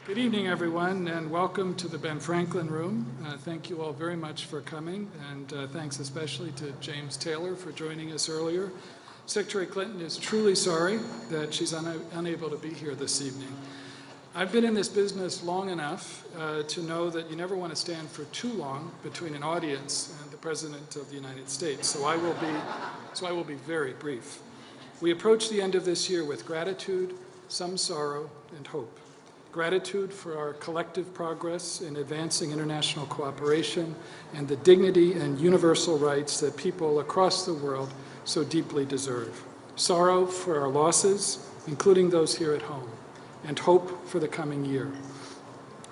Good evening, everyone, and welcome to the Ben Franklin Room. Thank you all very much for coming, and thanks especially to James Taylor for joining us earlier. Secretary Clinton is truly sorry that she's unable to be here this evening. I've been in this business long enough to know that you never want to stand for too long between an audience and the President of the United States, so I will be very brief. We approach the end of this year with gratitude, some sorrow, and hope. Gratitude for our collective progress in advancing international cooperation and the dignity and universal rights that people across the world so deeply deserve. Sorrow for our losses, including those here at home, and hope for the coming year.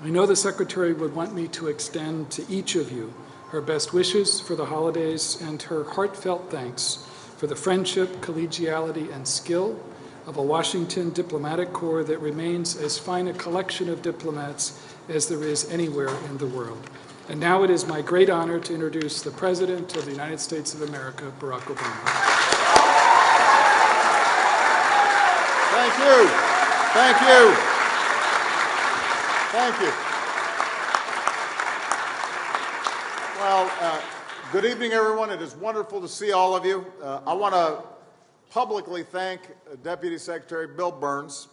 I know the Secretary would want me to extend to each of you her best wishes for the holidays and her heartfelt thanks for the friendship, collegiality, and skill of a Washington diplomatic corps that remains as fine a collection of diplomats as there is anywhere in the world. And now it is my great honor to introduce the President of the United States of America, Barack Obama. Thank you. Thank you. Thank you. Well, good evening, everyone. It is wonderful to see all of you. I want to publicly thank Deputy Secretary Bill Burns.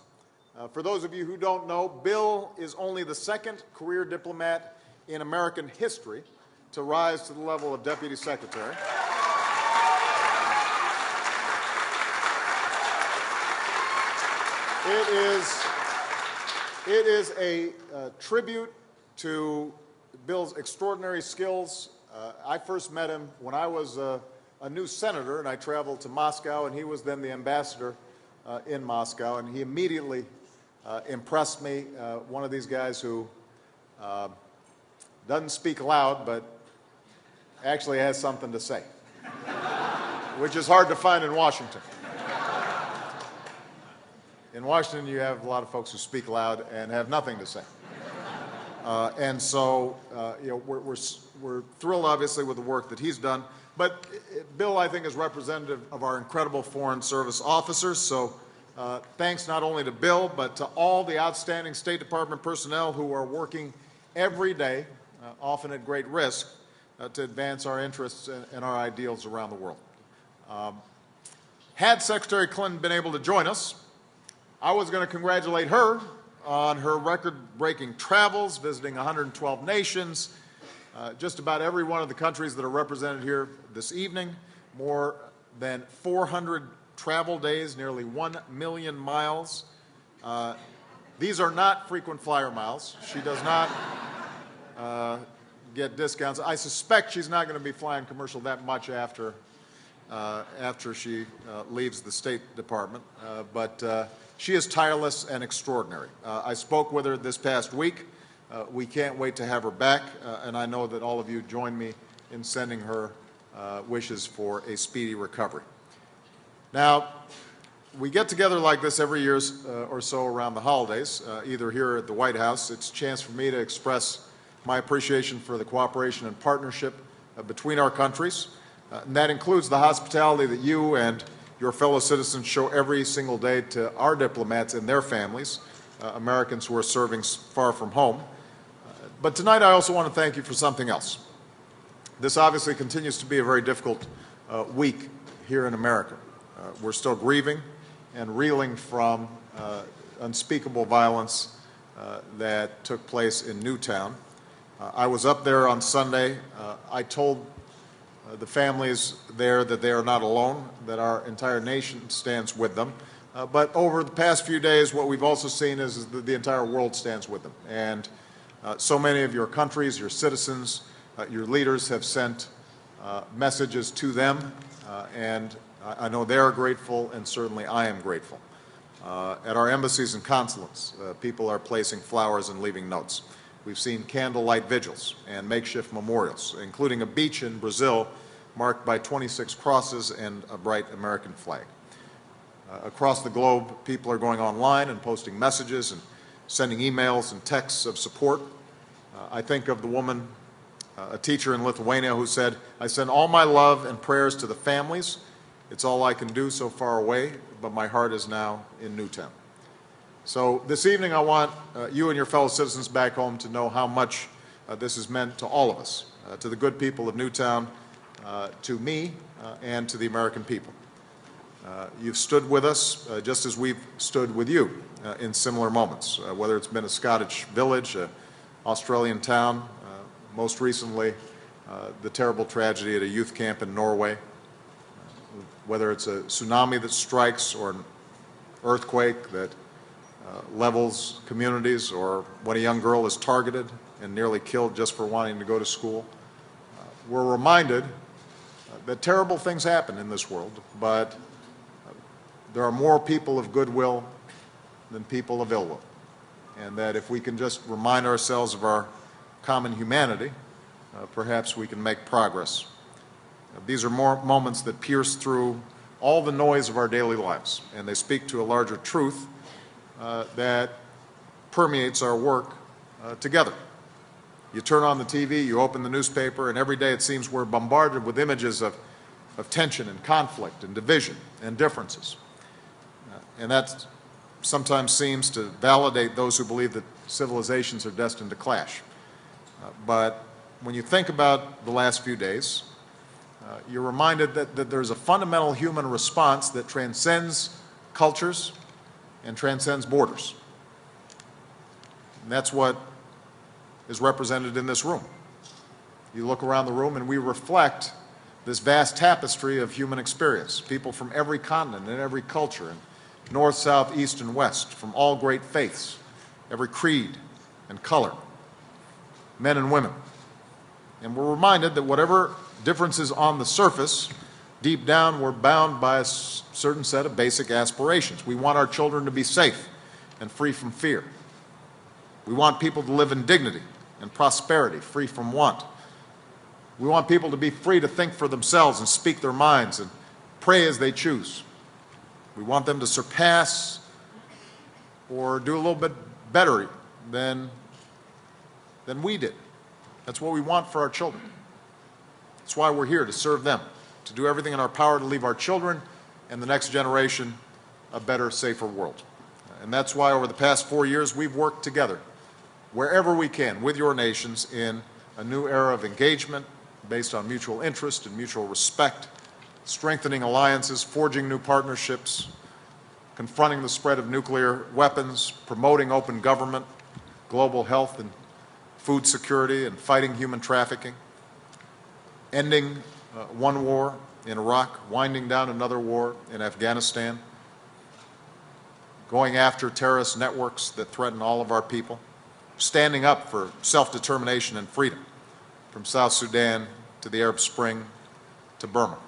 For those of you who don't know, Bill is only the second career diplomat in American history to rise to the level of Deputy Secretary. It is a tribute to Bill's extraordinary skills. I first met him when I was a new senator, and I traveled to Moscow, and he was then the ambassador in Moscow, and he immediately impressed me. One of these guys who doesn't speak loud, but actually has something to say, which is hard to find in Washington. In Washington, you have a lot of folks who speak loud and have nothing to say. And so, we're thrilled, obviously, with the work that he's done. But Bill, I think, is representative of our incredible Foreign Service officers. So thanks not only to Bill, but to all the outstanding State Department personnel who are working every day, often at great risk, to advance our interests and our ideals around the world. Had Secretary Clinton been able to join us, I was going to congratulate her on her record-breaking travels, visiting 112 nations, just about every one of the countries that are represented here this evening, more than 400 travel days, nearly 1 million miles. These are not frequent flyer miles. She does not get discounts. I suspect she's not going to be flying commercial that much after she leaves the State Department, but she is tireless and extraordinary. I spoke with her this past week. We can't wait to have her back, and I know that all of you join me in sending her wishes for a speedy recovery. Now, we get together like this every year or so around the holidays, either here at the White House. It's a chance for me to express my appreciation for the cooperation and partnership between our countries, and that includes the hospitality that you and your fellow citizens show every single day to our diplomats and their families, Americans who are serving far from home. But tonight I also want to thank you for something else. This obviously continues to be a very difficult week here in America. We're still grieving and reeling from unspeakable violence that took place in Newtown. I was up there on Sunday. I told the families there that they are not alone, that our entire nation stands with them. But over the past few days, what we've also seen is that the entire world stands with them. And so many of your countries, your citizens, your leaders have sent messages to them, and I know they are grateful, and certainly I am grateful. At our embassies and consulates, people are placing flowers and leaving notes. We've seen candlelight vigils and makeshift memorials, including a beach in Brazil marked by 26 crosses and a bright American flag. Across the globe, people are going online and posting messages and sending emails and texts of support. I think of the woman, a teacher in Lithuania, who said, "I send all my love and prayers to the families. It's all I can do so far away, but my heart is now in Newtown." So this evening I want you and your fellow citizens back home to know how much this has meant to all of us, to the good people of Newtown, to me, and to the American people. You've stood with us just as we've stood with you in similar moments, whether it's been a Scottish village, an Australian town, most recently the terrible tragedy at a youth camp in Norway, whether it's a tsunami that strikes or an earthquake that levels communities, or when a young girl is targeted and nearly killed just for wanting to go to school. We're reminded that terrible things happen in this world, but there are more people of goodwill than people of ill will, and that if we can just remind ourselves of our common humanity, perhaps we can make progress. These are more moments that pierce through all the noise of our daily lives, and they speak to a larger truth that permeates our work together. You turn on the TV, you open the newspaper, and every day it seems we're bombarded with images of tension and conflict and division and differences. And that sometimes seems to validate those who believe that civilizations are destined to clash. But when you think about the last few days, you're reminded that there's a fundamental human response that transcends cultures and transcends borders. And that's what is represented in this room. You look around the room and we reflect this vast tapestry of human experience, people from every continent and every culture, and north, south, east, and west, from all great faiths, every creed and color, men and women. And we're reminded that whatever differences on the surface, deep down we're bound by a certain set of basic aspirations. We want our children to be safe and free from fear. We want people to live in dignity and prosperity, free from want. We want people to be free to think for themselves and speak their minds and pray as they choose. We want them to surpass or do a little bit better than we did. That's what we want for our children. That's why we're here, to serve them, to do everything in our power to leave our children and the next generation a better, safer world. And that's why over the past 4 years we've worked together, wherever we can, with your nations in a new era of engagement based on mutual interest and mutual respect, strengthening alliances, forging new partnerships, confronting the spread of nuclear weapons, promoting open government, global health and food security, and fighting human trafficking, ending one war in Iraq, winding down another war in Afghanistan, going after terrorist networks that threaten all of our people, standing up for self-determination and freedom, from South Sudan to the Arab Spring to Burma.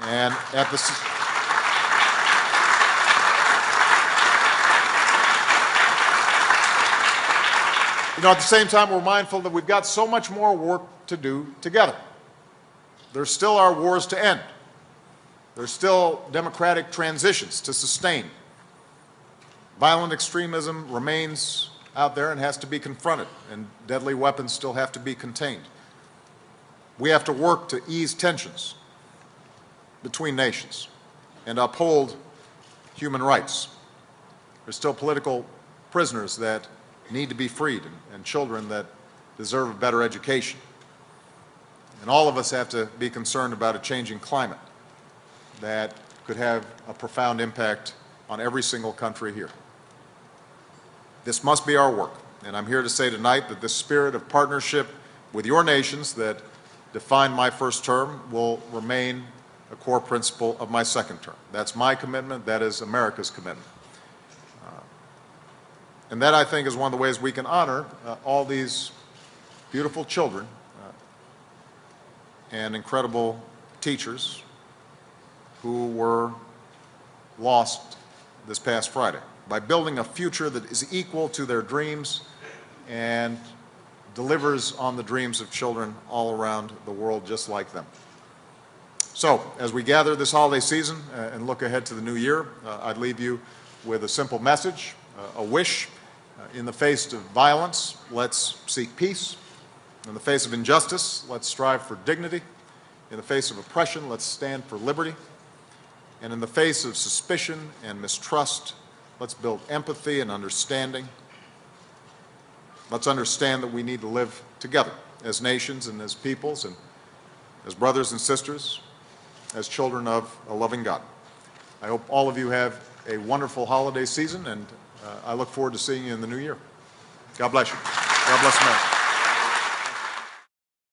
And at the same time, we're mindful that we've got so much more work to do together. There still are wars to end. There's still democratic transitions to sustain. Violent extremism remains out there and has to be confronted, and deadly weapons still have to be contained. We have to work to ease tensions between nations and uphold human rights. There's still political prisoners that need to be freed, and children that deserve a better education. And all of us have to be concerned about a changing climate that could have a profound impact on every single country here. This must be our work, and I'm here to say tonight that this spirit of partnership with your nations that defined my first term will remain a core principle of my second term. That's my commitment. That is America's commitment. And that, I think, is one of the ways we can honor all these beautiful children and incredible teachers who were lost this past Friday, by building a future that is equal to their dreams and delivers on the dreams of children all around the world just like them. So, as we gather this holiday season and look ahead to the new year, I'd leave you with a simple message, a wish. In the face of violence, let's seek peace. In the face of injustice, let's strive for dignity. In the face of oppression, let's stand for liberty. And in the face of suspicion and mistrust, Let's build empathy and understanding. Let's understand that we need to live together as nations and as peoples and as brothers and sisters, as children of a loving God. I hope all of you have a wonderful holiday season, and I look forward to seeing you in the new year. God bless you. God bless America.